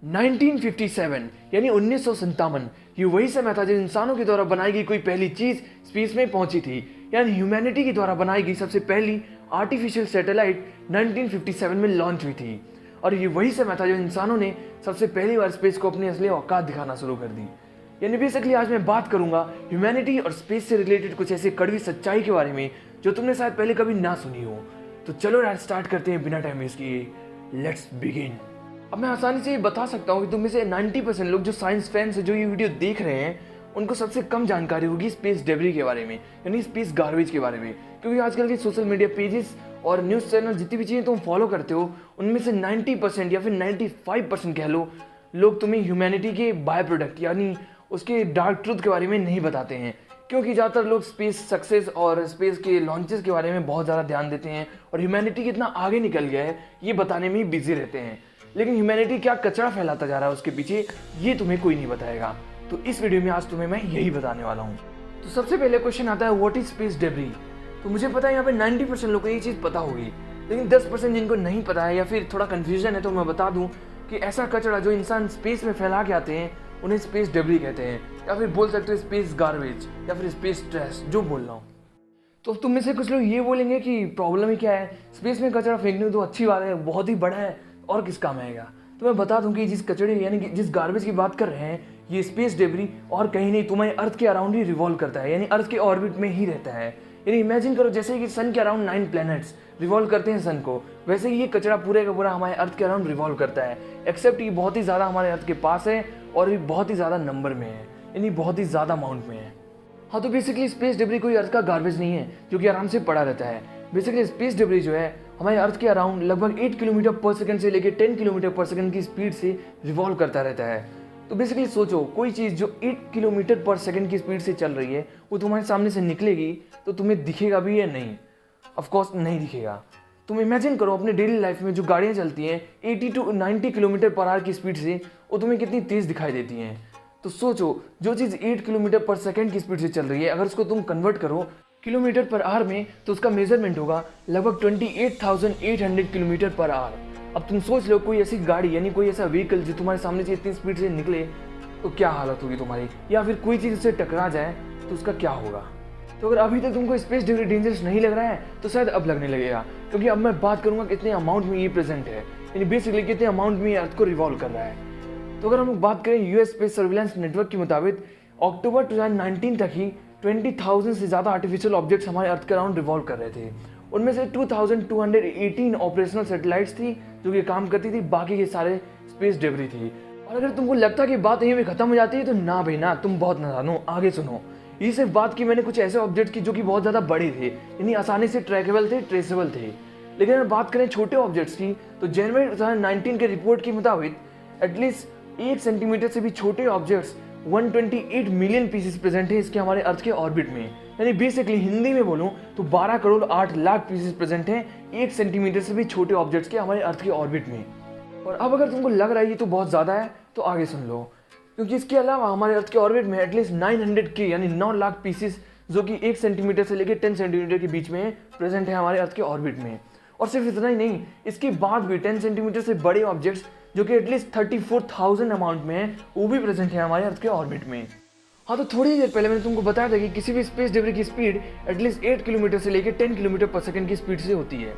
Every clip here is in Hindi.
1957 यानी 1957 ये वही समय था जब इंसानों के द्वारा बनाई गई कोई पहली चीज स्पेस में पहुंची थी। यानी ह्यूमैनिटी के द्वारा बनाई गई सबसे पहली आर्टिफिशियल सैटेलाइट 1957 में लॉन्च हुई थी। और ये वही समय था जब इंसानों ने सबसे पहली बार स्पेस को अपनी असली औकात दिखाना शुरू कर दी। यानी बेसिकली आज मैं बात करूंगा ह्यूमैनिटी और स्पेस से रिलेटेड कुछ ऐसे कड़वी सच्चाई के बारे में जो तुमने शायद पहले कभी ना सुनी हो। तो चलो यार स्टार्ट करते हैं बिना टाइम वेस्ट किए। Let's begin. अब मैं आसानी से ये बता सकता हूँ कि तुम में से 90% लोग जो साइंस फैंस है जो ये वीडियो देख रहे हैं उनको सबसे कम जानकारी होगी स्पेस डेब्री के बारे में, यानी स्पेस गार्बेज के बारे में। क्योंकि आजकल के सोशल मीडिया पेजेस और न्यूज़ चैनल जितनी भी चीज़ें तुम फॉलो करते हो उनमें से 90% या फिर 95% कह लो लोग तुम्हें ह्यूमैनिटी के बाय प्रोडक्ट यानी उसके डार्क ट्रूथ के बारे में नहीं बताते हैं। क्योंकि ज़्यादातर लोग स्पेस सक्सेस और स्पेस के लॉन्चेस के बारे में बहुत ज़्यादा ध्यान देते हैं और ह्यूमैनिटी कितना आगे निकल गया है ये बताने में ही बिजी रहते हैं। लेकिन ह्यूमैनिटी क्या कचरा फैलाता जा रहा है उसके पीछे ये तुम्हें कोई नहीं बताएगा। तो इस वीडियो में आज तुम्हें मैं यही बताने वाला हूँ। तो सबसे पहले क्वेश्चन आता है व्हाट इज स्पेस डेब्री। तो मुझे पता है यहाँ पे 90% लोगों को ये चीज़ पता होगी, लेकिन 10% जिनको नहीं पता है या फिर थोड़ा कन्फ्यूजन है तो मैं बता दूँ कि ऐसा कचरा जो इंसान स्पेस में फैला के आते हैं उन्हें स्पेस डेब्री कहते हैं, या फिर बोल सकते हो स्पेस गार्बेज या फिर स्पेस ट्रैश जो बोल रहा हूँ। तो तुम में से कुछ लोग ये बोलेंगे कि प्रॉब्लम ही क्या है, स्पेस में कचरा फेंकने तो अच्छी बात है, बहुत ही बड़ा है और किस काम आएगा। तो मैं बता दूं कि जिस कचड़े यानी कि जिस गार्बेज की बात कर रहे हैं ये स्पेस डेब्री और कहीं नहीं तुम्हारे अर्थ के अराउंड ही रिवॉल्व करता है, यानी अर्थ के ऑर्बिट में ही रहता है। यानी इमेजिन करो जैसे कि सन के अराउंड 9 प्लैनेट्स रिवॉल्व करते हैं सन को, वैसे ही ये कचरा पूरे का पूरा हमारे अर्थ के अराउंड रिवॉल्व करता है। एक्सेप्ट ये बहुत ही ज़्यादा हमारे अर्थ के पास है और ये बहुत ही ज़्यादा नंबर में है, यानी बहुत ही ज़्यादा अमाउंट में है। हाँ, तो बेसिकली स्पेस डेब्री कोई अर्थ का गार्बेज नहीं है जो कि आराम से पड़ा रहता है। बेसिकली स्पेस डेब्री जो है हमारे अर्थ के अराउंड लगभग 8 किलोमीटर पर सेकंड से लेकर 10 किलोमीटर पर सेकंड की स्पीड से रिवॉल्व करता रहता है। तो बेसिकली सोचो कोई चीज़ जो 8 किलोमीटर पर सेकंड की स्पीड से चल रही है वो तुम्हारे सामने से निकलेगी तो तुम्हें दिखेगा भी या नहीं? ऑफकोर्स नहीं दिखेगा। तुम इमेजिन करो अपने डेली लाइफ में जो गाड़ियाँ चलती हैं 80 to 90 किलोमीटर पर आवर की स्पीड से, वो तुम्हें कितनी तेज़ दिखाई देती हैं। तो सोचो जो चीज़ 8 किलोमीटर पर सेकंड की स्पीड से चल रही है अगर उसको तुम कन्वर्ट करो किलोमीटर पर आवर में तो उसका मेजरमेंट होगा लगभग 28,800 किलोमीटर पर आवर। अब तुम सोच लो कोई ऐसी गाड़ी यानी कोई ऐसा व्हीकल जो तुम्हारे सामने से इतनी स्पीड से निकले तो क्या हालत होगी तुम्हारी, या फिर कोई चीज़ उससे टकरा जाए तो उसका क्या होगा। तो अगर अभी तक तुमको स्पेस डेब्री डेंजरस नहीं लग रहा है तो शायद अब लगने लगेगा, क्योंकि अब मैं बात करूंगा कितने अमाउंट में ये प्रेजेंट है, यानी बेसिकली कितने अमाउंट में ये अर्थ को रिवॉल्व कर रहा है। तो अगर हम बात करें यूएस स्पेस सर्विलांस नेटवर्क के मुताबिक अक्टूबर 2019 तक ही 20,000 से ज़्यादा आर्टिफिशियल ऑब्जेक्ट्स हमारे अर्थ के अराउंड रिवॉल्व कर रहे थे। उनमें से 2,218 ऑपरेशनल सैटेलाइट्स थी जो कि काम करती थी, बाकी के सारे स्पेस डेब्री थी। और अगर तुमको लगता है कि बात यहीं पे खत्म हो जाती है तो ना भाई ना, तुम बहुत नादान हो, आगे सुनो। ये सिर्फ बात की मैंने कुछ ऐसे ऑब्जेक्ट की जो कि बहुत ज़्यादा बड़े थे, यानी आसानी से ट्रैकेबल थे, ट्रेसेबल थे। लेकिन अगर बात करें छोटे ऑब्जेक्ट्स की तो जनवरी 2019 के रिपोर्ट के मुताबिक एटलीस्ट 1 सेंटीमीटर से भी छोटे ऑब्जेक्ट्स 128 मिलियन पीसेस प्रेजेंट है इसके हमारे अर्थ के ऑर्बिट में। यानी बेसिकली हिंदी में बोलूं तो 12 करोड़ 8 लाख पीसेस प्रेजेंट हैं 1 सेंटीमीटर से भी छोटे ऑब्जेक्ट्स के हमारे अर्थ के ऑर्बिट में। और अब अगर तुमको लग रहा है ये तो बहुत ज़्यादा है तो आगे सुन लो, क्योंकि इसके अलावा हमारे अर्थ के ऑर्बिट में एटलीस्ट 900K यानी 9 लाख पीसेस जो कि 1 सेंटीमीटर से लेकर 10 सेंटीमीटर के बीच में प्रेजेंट है हमारे अर्थ के ऑर्बिट में। और सिर्फ इतना ही नहीं, इसके बाद भी 10 सेंटीमीटर से बड़े ऑब्जेक्ट्स जो कि एटलीस्ट 34,000 अमाउंट में है वो भी प्रेजेंट है हमारे अर्थ के ऑर्बिट में। हाँ, तो थोड़ी देर पहले मैंने तुमको बताया था कि किसी भी स्पेस डेब्री की स्पीड एटलीस्ट 8 किलोमीटर से लेकर 10 किलोमीटर पर सेकंड की स्पीड से होती है।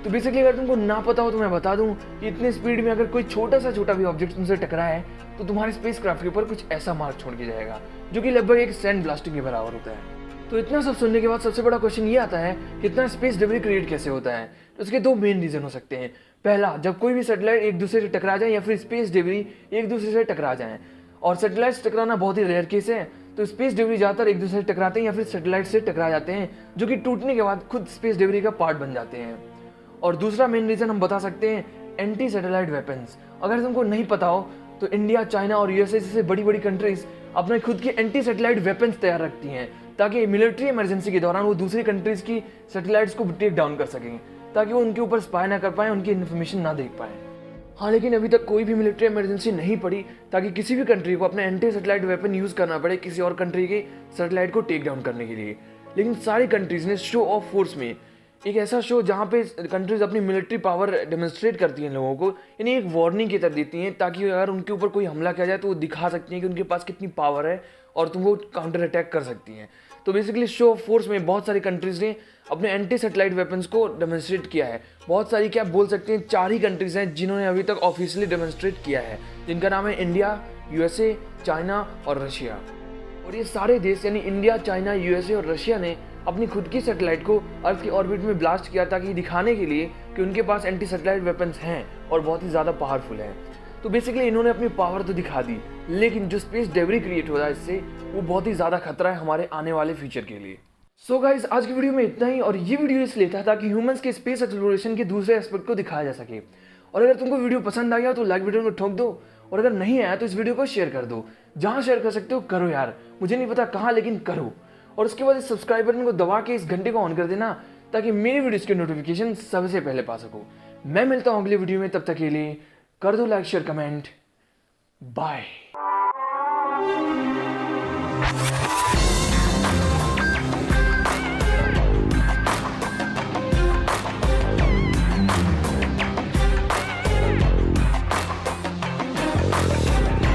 तो बेसिकली अगर तुमको ना पता हो तो मैं बता दूं कि इतने स्पीड में अगर कोई छोटा भी ऑब्जेक्ट तुमसे टकराए तो तुम्हारे स्पेस क्राफ्ट के ऊपर कुछ ऐसा मार्क छोड़ के जाएगा जो कि लगभग एक सैंड ब्लास्टिंग के बराबर होता है। तो इतना सब सुनने के बाद सबसे बड़ा क्वेश्चन ये आता है कि इतना स्पेस डेब्री क्रिएट कैसे होता है। तो इसके 2 मेन रीजन हो सकते हैं। पहला, जब कोई भी सैटेलाइट एक दूसरे से टकरा जाए या फिर स्पेस डेब्री एक दूसरे से टकरा जाए, और सैटेलाइट्स टकराना बहुत ही रेयर केस है, तो स्पेस डेब्री ज़्यादातर एक दूसरे से टकराते हैं या फिर सैटेलाइट से टकरा जाते हैं जो कि टूटने के बाद खुद स्पेस डेब्री का पार्ट बन जाते हैं। और दूसरा मेन रीजन हम बता सकते हैं एंटी सैटेलाइट वेपन्स। अगर तुमको नहीं पता हो तो इंडिया, चाइना और यूएसए जैसे बड़ी बड़ी कंट्रीज अपने खुद की एंटी सैटेलाइट वेपन्स तैयार रखती हैं ताकि मिलिट्री इमरजेंसी के दौरान वो दूसरी कंट्रीज की सैटेलाइट्स को टेक डाउन कर सकें, ताकि वो उनके ऊपर स्पाई ना कर पाए, उनकी इन्फॉर्मेशन ना देख पाए। हाँ, लेकिन अभी तक कोई भी मिलिट्री इमरजेंसी नहीं पड़ी ताकि किसी भी कंट्री को अपने एंटी सैटेलाइट वेपन यूज़ करना पड़े किसी और कंट्री के सैटेलाइट को टेक डाउन करने के लिए। लेकिन सारी कंट्रीज ने शो ऑफ फोर्स में एक ऐसा शो जहाँ पे कंट्रीज अपनी मिलिट्री पावर डेमोन्स्ट्रेट करती हैं लोगों को, यानी एक वार्निंग की तरह देती हैं, ताकि अगर उनके ऊपर कोई हमला किया जाए तो वो दिखा सकती हैं कि उनके पास कितनी पावर है और तुम वो काउंटर अटैक कर सकती हैं। तो बेसिकली शो ऑफ फोर्स में बहुत सारी कंट्रीज़ ने अपने एंटी सैटेलाइट वेपन्स को डेमोन्स्ट्रेट किया है। बहुत सारी, क्या बोल सकते हैं, 4 ही कंट्रीज़ हैं जिन्होंने अभी तक ऑफिशियली डेमोन्स्ट्रेट किया है, जिनका नाम है इंडिया, यूएसए, चाइना और रशिया। और ये सारे देश यानी इंडिया, चाइना, यूएसए और रशिया ने अपनी खुद की सैटेलाइट को अर्थ की ऑर्बिट में ब्लास्ट किया, ताकि दिखाने के लिए कि उनके पास एंटी सैटेलाइट वेपन्स हैं और बहुत ही ज़्यादा पावरफुल हैं। तो बेसिकली इन्होंने अपनी पावर तो दिखा दी, लेकिन जो स्पेस डेब्रिस क्रिएट हो रहा है इससे, वो बहुत ही ज़्यादा खतरा है हमारे आने वाले फ्यूचर के लिए। सो गाइस, आज की वीडियो में इतना ही, और ये वीडियो इसलिए था ताकि ह्यूमंस के स्पेस एक्सप्लोरेशन के दूसरे एस्पेक्ट को दिखाया जा सके। और अगर तुमको वीडियो पसंद आ गया तो लाइक बटन को ठोक दो, और अगर नहीं आया तो इस वीडियो को शेयर कर दो। जहाँ शेयर कर सकते हो करो यार, मुझे नहीं पता कहाँ, लेकिन करो। और उसके बाद इस सब्सक्राइब बटन को दबा के इस घंटे को ऑन कर देना, ताकि मेरी वीडियोस के नोटिफिकेशन सबसे पहले पा सको। मैं मिलता हूँ अगली वीडियो में, तब तक के लिए कर दो लाइक, शेयर, कमेंट। बाय।